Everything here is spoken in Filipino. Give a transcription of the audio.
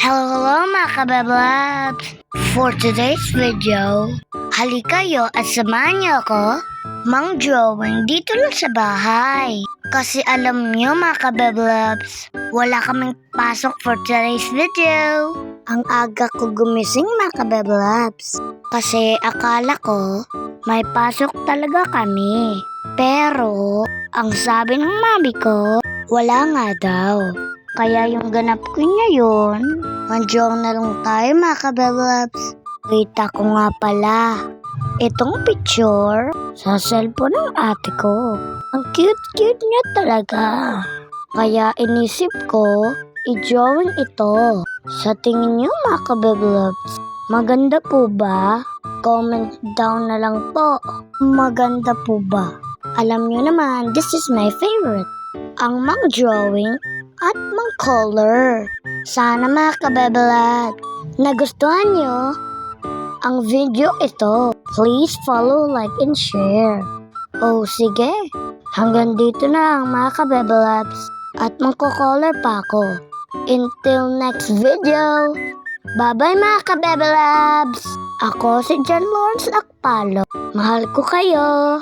Hello mga kabablabs! For today's video, halika kayo at samahan niyo ako mang-drawing dito lang sa bahay. Kasi alam niyo mga kabablabs, wala kaming pasok for today's video. Ang aga ko gumising mga kabablabs. Kasi akala ko may pasok talaga kami. Pero ang sabi ng mami ko, wala nga daw. Kaya yung ganap ko ngayon, manjong na lang tayo mga kabablabs. Kita ko nga pala, itong picture sa cellphone ng ate ko. Ang cute-cute niya talaga. Kaya inisip ko, i-drawing ito. Sa tingin niyo mga kabablabs, maganda po ba? Comment down na lang po. Maganda po ba? Alam niyo naman, this is my favorite. Ang mang-drawing at mang-color. Sana mga kabablabs, nagustuhan nyo ang video ito. Please follow, like, and share. Oh, sige. Hanggang dito na ang mga kabablabs at magko-color pa ako. Until next video. Bye-bye mga kabablabs. Ako si John Lawrence Akpalo. Mahal ko kayo.